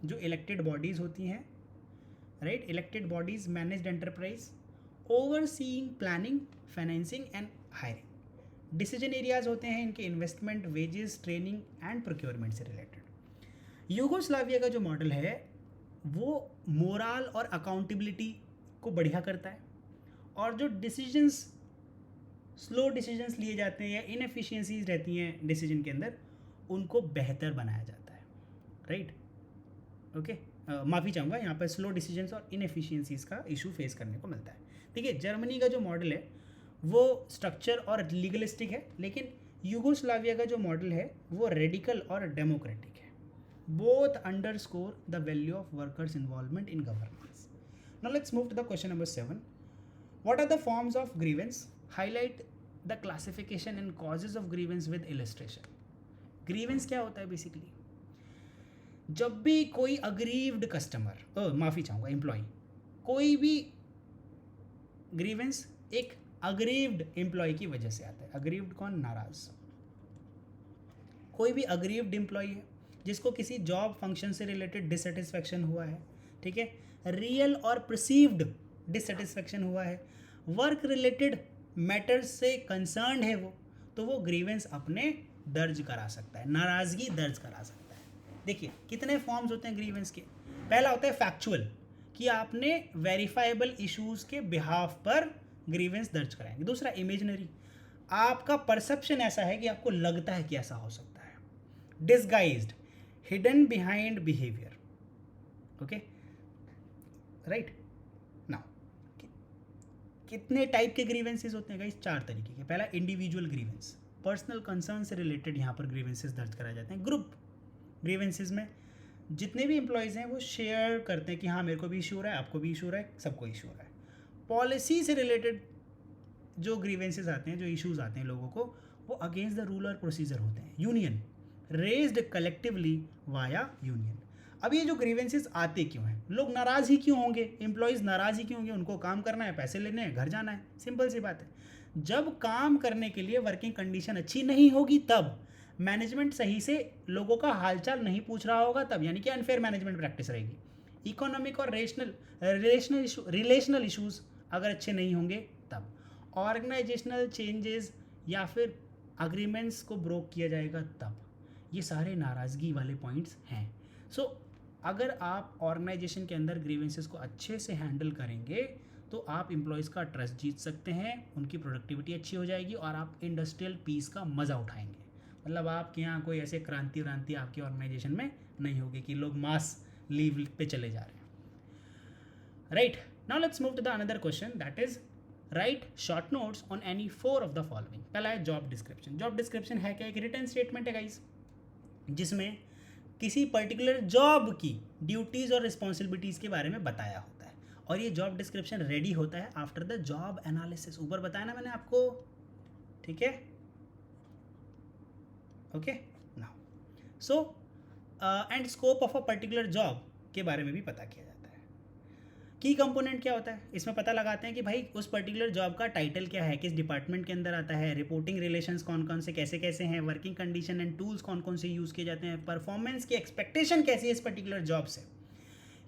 Speaker 1: जो इलेक्टेड बॉडीज़ होती हैं, right. Elected bodies managed enterprise overseeing planning, financing and hiring. Decision areas होते हैं इनके investment, wages, training and procurement से रिलेटेड। यूगोस्लाविया का जो मॉडल है वो मोरल और अकाउंटेबिलिटी को बढ़िया करता है और जो डिसीजंस, स्लो डिसीजंस लिए जाते हैं या इनएफिशिएंसीज रहती हैं डिसीजन के अंदर, उनको बेहतर बनाया जाता है, राइट। ओके, माफ़ी चाहूँगा, यहाँ पर स्लो डिसीजंस और इनएफिशिएंसीज का इशू फेस करने को मिलता है। देखिए जर्मनी का जो मॉडल है वो स्ट्रक्चर और लीगलिस्टिक है, लेकिन यूगोस्लाविया का जो मॉडल है वो रेडिकल और डेमोक्रेटिक है। Both underscore the value of workers involvement in governance. Now let's move to the question number 7. What are the forms of grievance? Highlight the classification and causes of grievance with illustration. Grievance क्या होता है बेसिकली? जब भी कोई अग्रीव्ड कस्टमर, माफ़ी चाहूँगा, एम्प्लॉय, कोई भी ग्रीवेंस एक अग्रीव्ड एम्प्लॉय की वजह से आता है। अग्रीव्ड कौन? नाराज़। कोई भी अग्रीव्ड एम्प्लॉय है जिसको किसी जॉब फंक्शन से रिलेटेड डिससेटिस्फैक्शन हुआ है, ठीक है, रियल और परसीव्ड डिससेटिस्फैक्शन हुआ है, वर्क रिलेटेड मैटर्स से कंसर्न है वो, तो वो ग्रीवेंस अपने दर्ज करा सकता है, नाराज़गी दर्ज करा सकता है। देखिए कितने फॉर्म्स होते हैं ग्रीवेंस के। पहला होता है फैक्चुअल, कि आपने वेरीफाइबल इश्यूज़ के बिहाफ पर ग्रीवेंस दर्ज कराएंगे। दूसरा इमेजिनरी, आपका परसेप्शन ऐसा है कि आपको लगता है कि ऐसा हो सकता है। Disguised, hidden behind behaviour, okay, right. Now कितने टाइप के ग्रीवेंसेस होते हैं गाइस? 4 तरीके के। पहला इंडिविजुअल ग्रीवेंस, पर्सनल कंसर्न से रिलेटेड यहाँ पर ग्रीवेंसेस दर्ज कराए जाते हैं। ग्रुप ग्रीवेंसेस में जितने भी एम्प्लॉयज़ हैं वो शेयर करते हैं कि हाँ मेरे को भी इशू हो रहा है, आपको भी इशू हो रहा है, सबको इशू हो रहा है। पॉलिसी से रिलेटेड जो ग्रीवेंसेस आते हैं, जो इश्यूज आते हैं लोगों को, वो अगेंस्ट द रूल और प्रोसीजर होते हैं। Union, raised collectively via union. अब ये जो ग्रीवेंसेस आते क्यों हैं? लोग नाराज़ ही क्यों होंगे? एम्प्लॉयज़ नाराज़ ही क्यों होंगे? उनको काम करना है, पैसे लेने हैं, घर जाना है, सिंपल सी बात है। जब काम करने के लिए वर्किंग कंडीशन अच्छी नहीं होगी, तब मैनेजमेंट सही से लोगों का हालचाल नहीं पूछ रहा होगा, तब यानी कि अनफेयर मैनेजमेंट प्रैक्टिस रहेगी। इकोनॉमिक और रिलेशनल इशूज़ अगर अच्छे नहीं होंगे, तब ऑर्गेनाइजेशनल चेंजेस या फिर अग्रीमेंट्स को ब्रोक किया जाएगा, तब। ये सारे नाराज़गी वाले पॉइंट्स हैं। सो अगर आप ऑर्गेनाइजेशन के अंदर ग्रीवेंसेस को अच्छे से हैंडल करेंगे तो आप एम्प्लॉयज़ का ट्रस्ट जीत सकते हैं, उनकी प्रोडक्टिविटी अच्छी हो जाएगी और आप इंडस्ट्रियल पीस का मज़ा उठाएंगे। मतलब आपके यहाँ कोई ऐसे क्रांति आपकी ऑर्गेनाइजेशन में नहीं होगी कि लोग मास लीव पे चले जा रहे हैं, right. Now let's move to the another question, that is write short notes on any 4 of the following. पहला है जॉब डिस्क्रिप्शन। जॉब डिस्क्रिप्शन है क्या? एक रिटन स्टेटमेंट है गाइस, जिसमें किसी पर्टिकुलर जॉब की ड्यूटीज़ और रिस्पॉन्सिबिलिटीज़ के बारे में बताया होता है, और ये जॉब डिस्क्रिप्शन रेडी होता है आफ्टर द जॉब एनालिसिस। ऊपर बताया ना मैंने आपको, ठीक है, okay. Now so and scope of a particular job के बारे में भी पता किया जाता है। की कंपोनेंट क्या होता है, इसमें पता लगाते हैं कि भाई उस पर्टिकुलर जॉब का टाइटल क्या है, किस डिपार्टमेंट के अंदर आता है, रिपोर्टिंग रिलेशंस कौन कौन से कैसे कैसे हैं, वर्किंग कंडीशन एंड टूल्स कौन कौन से यूज़ किए जाते हैं, परफॉर्मेंस की एक्सपेक्टेशन कैसी है इस पर्टिकुलर जॉब से,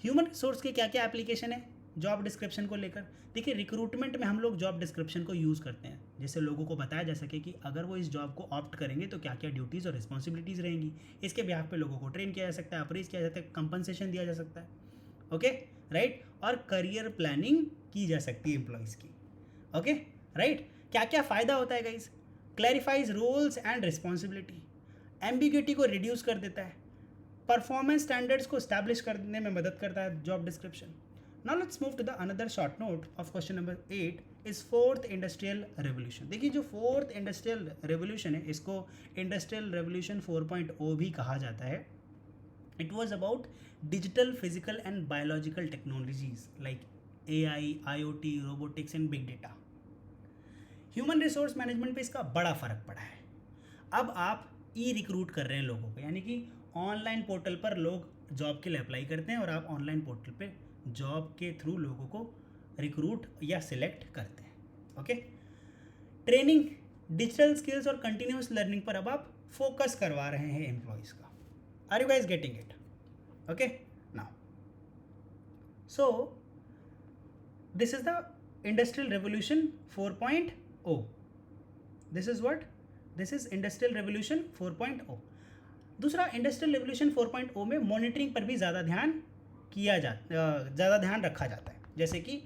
Speaker 1: ह्यूमन रिसोर्स के क्या क्या एप्लीकेशन है जॉब डिस्क्रिप्शन को लेकर। देखिए रिक्रूटमेंट में हम लोग जॉब डिस्क्रिप्शन को यूज़ करते हैं जिससे लोगों को बताया जा सके कि अगर वो इस जॉब को ऑप्ट करेंगे तो क्या क्या ड्यूटीज़ और रिस्पॉन्सिबिलिटीज़ रहेंगी। इसके बिहाफ पे लोगों को ट्रेन किया जा सकता है, अप्रेज किया जाता है, कंपनसेशन दिया जा सकता है, ओके राइट, और करियर प्लानिंग की जा सकती है एम्प्लॉयज़ की, ओके राइट। क्या क्या फ़ायदा होता है guys, clarifies roles and responsibility, ambiguity को रिड्यूस कर देता है, परफॉर्मेंस स्टैंडर्ड्स को स्टैब्लिश करने में मदद करता है job description. Now let's move to the another short note of question number 8 is fourth industrial revolution. देखिए जो फोर्थ इंडस्ट्रियल रेवोल्यूशन है इसको इंडस्ट्रियल रेवोल्यूशन 4.0 भी कहा जाता है। It was about digital physical and biological technologies like AI, IoT, robotics and big data. Human resource management पे इसका बड़ा फ़र्क पड़ा है। अब आप रिक्रूट कर रहे हैं लोगों को, यानी कि ऑनलाइन पोर्टल पर लोग जॉब के लिए अप्लाई करते हैं और आप ऑनलाइन पोर्टल पे जॉब के थ्रू लोगों को रिक्रूट या सिलेक्ट करते हैं, ओके। ट्रेनिंग, डिजिटल स्किल्स और कंटिन्यूस लर्निंग पर अब आप फोकस करवा रहे हैं एम्प्लॉयज़ का। Are you guys getting it? Okay now so this is the industrial revolution 4.0। This is what, this is industrial revolution 4.0। दूसरा इंडस्ट्रियल रेवोल्यूशन 4.0 में मॉनिटरिंग पर भी ज़्यादा ध्यान रखा जाता है, जैसे कि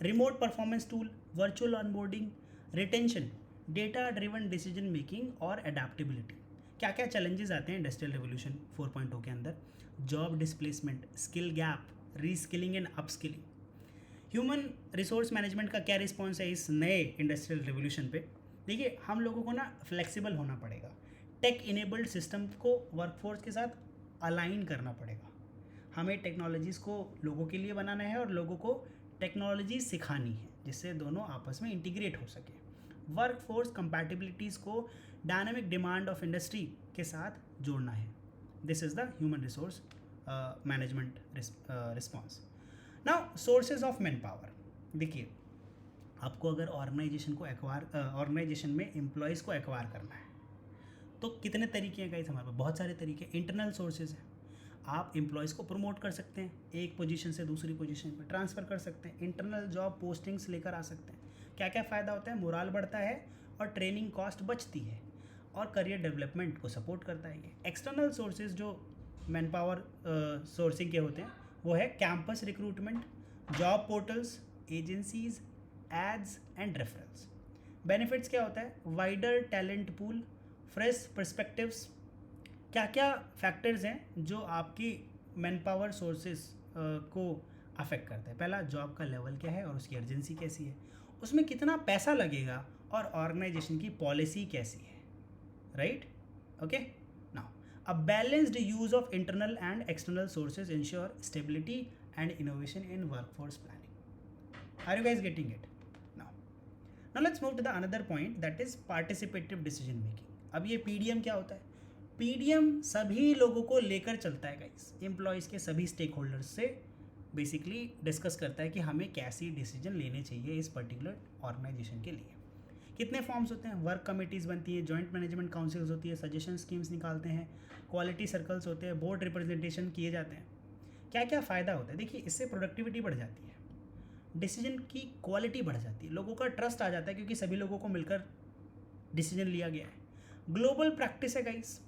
Speaker 1: remote performance tool, virtual onboarding, retention, data driven decision making और एडेप्टेबिलिटी। क्या क्या चैलेंजेस आते हैं इंडस्ट्रियल रेवोल्यूशन 4.0 के अंदर, job displacement, skill gap, reskilling and upskilling. Human resource management का क्या रिस्पॉन्स है इस नए इंडस्ट्रियल रेवोल्यूशन पे? देखिए हम लोगों को ना फ्लेक्सिबल होना पड़ेगा, टेक इनेबल्ड सिस्टम को वर्कफोर्स के साथ अलाइन करना पड़ेगा। हमें टेक्नोलॉजीज़ को लोगों के लिए बनाना है और लोगों को टेक्नोलॉजी सिखानी है जिससे दोनों आपस में इंटीग्रेट हो सके। वर्कफोर्स कंपैटिबिलिटीज़ को डायनामिक डिमांड ऑफ इंडस्ट्री के साथ जोड़ना है। This is the human resource management response. Now sources of man power. देखिए आपको अगर ऑर्गेनाइजेशन में एम्प्लॉयज़ को एक्वायर करना है तो कितने तरीके हैं गाइस हमारे पास? बहुत सारे तरीके। इंटरनल सोर्सेज हैं, आप एम्प्लॉयज़ को प्रमोट कर सकते हैं, एक पोजीशन से दूसरी पोजीशन पर ट्रांसफ़र कर सकते हैं, इंटरनल जॉब पोस्टिंग्स लेकर आ सकते हैं। क्या क्या फ़ायदा होता है? मोराल बढ़ता है और ट्रेनिंग कॉस्ट बचती है और करियर डेवलपमेंट को सपोर्ट करता है ये। एक्सटर्नल सोर्सेज जो मैन पावर सोर्सिंग के होते हैं वो है campus recruitment, job portals, agencies, ads and referrals. Benefits क्या होता है? Wider talent pool, fresh perspectives. क्या क्या फैक्टर्स हैं जो आपकी मैन पावर सोर्सेज को अफेक्ट करते हैं? पहला, जॉब का लेवल क्या है और उसकी अर्जेंसी कैसी है, उसमें कितना पैसा लगेगा और ऑर्गेनाइजेशन की पॉलिसी कैसी है, right? Okay now a balanced use of internal and external sources ensure stability and innovation in workforce planning. Are you guys getting it? Now let's move to the another point that is participative decision making. अब ये PDM क्या होता है? PDM सभी लोगों को लेकर चलता है गाइस, एम्प्लॉयज़ के सभी स्टेक होल्डर्स से बेसिकली डिस्कस करता है कि हमें कैसी डिसीजन लेने चाहिए इस पर्टिकुलर ऑर्गेनाइजेशन के लिए। कितने फॉर्म्स होते हैं? वर्क कमिटीज़ बनती है, जॉइंट मैनेजमेंट काउंसिल्स होती है, सजेशन स्कीम्स निकालते हैं, क्वालिटी सर्कल्स होते हैं, बोर्ड रिप्रेजेंटेशन किए जाते हैं। क्या क्या फ़ायदा होता है? देखिए इससे प्रोडक्टिविटी बढ़ जाती है, डिसीजन की क्वालिटी बढ़ जाती है, लोगों का ट्रस्ट आ जाता है क्योंकि सभी लोगों को मिलकर डिसीजन लिया गया है। ग्लोबल प्रैक्टिस है guys,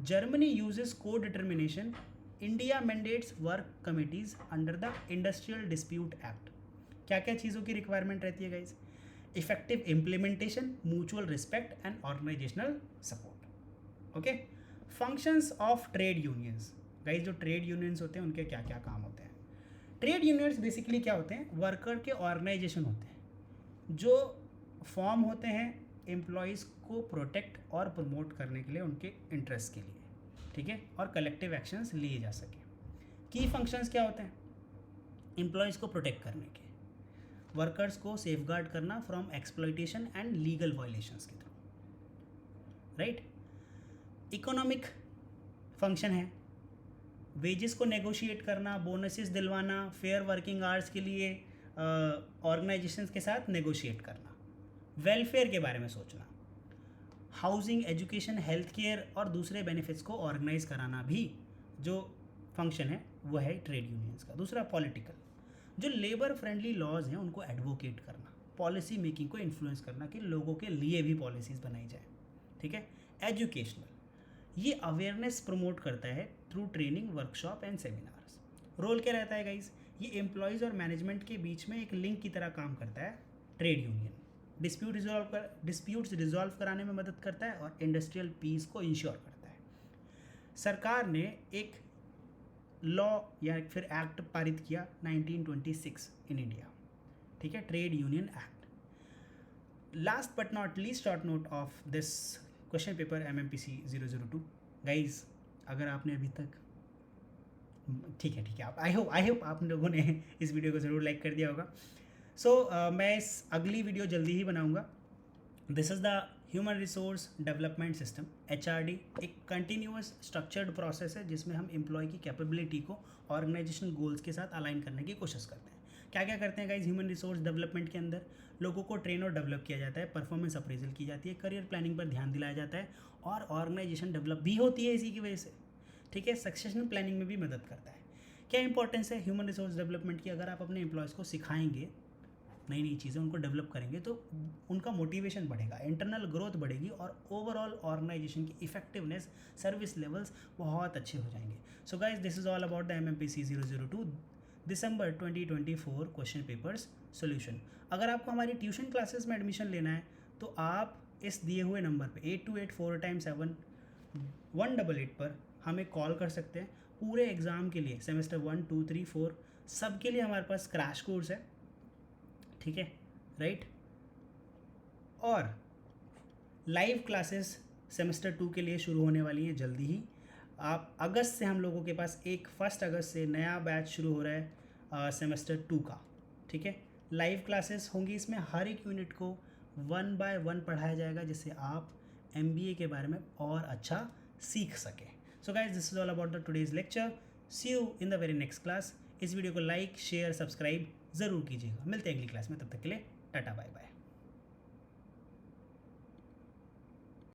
Speaker 1: Germany uses co determination, India mandates work committees under the industrial dispute act. क्या क्या चीज़ों की रिक्वायरमेंट रहती है guys? Effective implementation, mutual respect and organisational support. Okay, functions of trade unions. Guys जो ट्रेड यूनियंस होते हैं उनके क्या क्या काम होते हैं? ट्रेड यूनियंस बेसिकली क्या होते हैं? वर्कर के ऑर्गेनाइजेशन होते हैं जो फॉर्म होते हैं एम्प्लॉयज़ को प्रोटेक्ट और प्रमोट करने के लिए, उनके इंटरेस्ट के लिए, ठीक है, और कलेक्टिव एक्शंस लिए जा सके। की फंक्शंस क्या होते हैं? एम्प्लॉयज़ को प्रोटेक्ट करने के, वर्कर्स को सेफगार्ड करना from exploitation and legal violations के थ्रू, राइट? इकोनॉमिक फंक्शन है, वेजेस को नेगोशिएट करना, बोनसेस दिलवाना, फेयर वर्किंग आवर्स के लिए ऑर्गेनाइजेशंस के साथ नेगोशिएट करना, वेलफेयर के बारे में सोचना, हाउसिंग, एजुकेशन, हेल्थ केयर और दूसरे बेनिफिट्स को ऑर्गेनाइज कराना भी जो फंक्शन है वो है ट्रेड यूनियंस का। दूसरा पॉलिटिकल, जो लेबर फ्रेंडली लॉज हैं उनको एडवोकेट करना, पॉलिसी मेकिंग को इन्फ्लुएंस करना कि लोगों के लिए भी पॉलिसीज़ बनाई जाए। ठीक है। एजुकेशनल, ये अवेयरनेस प्रमोट करता है through training, workshop and seminars. Role क्या रहता है गाइज, ये एम्प्लॉयज़ और मैनेजमेंट के बीच में एक लिंक की तरह काम करता है ट्रेड यूनियन। डिस्प्यूट्स रिजॉल्व कराने में मदद करता है और इंडस्ट्रियल पीस को इंश्योर करता है। सरकार ने एक लॉ या फिर एक्ट पारित किया 1926 इन इंडिया। ठीक है, trade union act. Last but not least short note of this question paper MMPC 002 guys, अगर आपने अभी तक ठीक है आप आई होप आप लोगों ने इस वीडियो को ज़रूर लाइक कर दिया होगा। मैं इस अगली वीडियो जल्दी ही बनाऊंगा। This is the human resource development system HRD, एक कंटिन्यूअस स्ट्रक्चर्ड प्रोसेस है जिसमें हम एम्प्लॉय की कैपेबिलिटी को ऑर्गेनाइजेशन गोल्स के साथ अलाइन करने की कोशिश करते हैं। क्या क्या करते हैं गाइज ह्यूमन रिसोर्स डेवलपमेंट के अंदर? लोगों को ट्रेन और डेवलप किया जाता है, परफॉर्मेंस अप्रेजल की जाती है, करियर प्लानिंग पर ध्यान दिलाया जाता है और ऑर्गेनाइजेशन डेवलप भी होती है इसी की वजह से। ठीक है, सक्सेशन प्लानिंग में भी मदद करता है। क्या इंपॉर्टेंस है ह्यूमन रिसोर्स डेवलपमेंट की? अगर आप अपने एम्प्लॉयज़ को सिखाएंगे, नई नई चीज़ें उनको डेवलप करेंगे तो उनका मोटिवेशन बढ़ेगा, इंटरनल ग्रोथ बढ़ेगी और ओवरऑल ऑर्गेनाइजेशन की इफेक्टिवनेस, सर्विस लेवल्स बहुत अच्छे हो जाएंगे। सो guys, this is all about the MMPC 002 December 2024 question papers solution. अगर आपको हमारी ट्यूशन क्लासेस में एडमिशन लेना है तो आप इस दिए हुए नंबर पे 8284x7 पर हमें कॉल कर सकते हैं। पूरे एग्ज़ाम के लिए सेमेस्टर 1, 2, 3, 4 सब के लिए हमारे पास क्रैश कोर्स है। ठीक है, राइट। और लाइव क्लासेस सेमेस्टर 2 के लिए शुरू होने वाली हैं जल्दी ही। आप अगस्त से हम लोगों के पास 1 अगस्त से नया बैच शुरू हो रहा है सेमेस्टर 2 का। ठीक है, लाइव क्लासेस होंगी, इसमें हर एक यूनिट को 1 by 1 पढ़ाया जाएगा जिससे आप MBA के बारे में और अच्छा सीख सकें। So guys, this is all about the today's lecture. See you in the very next class. इस वीडियो को लाइक, शेयर, सब्सक्राइब ज़रूर कीजिएगा। मिलते हैं अगली क्लास में, तब तक के लिए टाटा बाय बाय।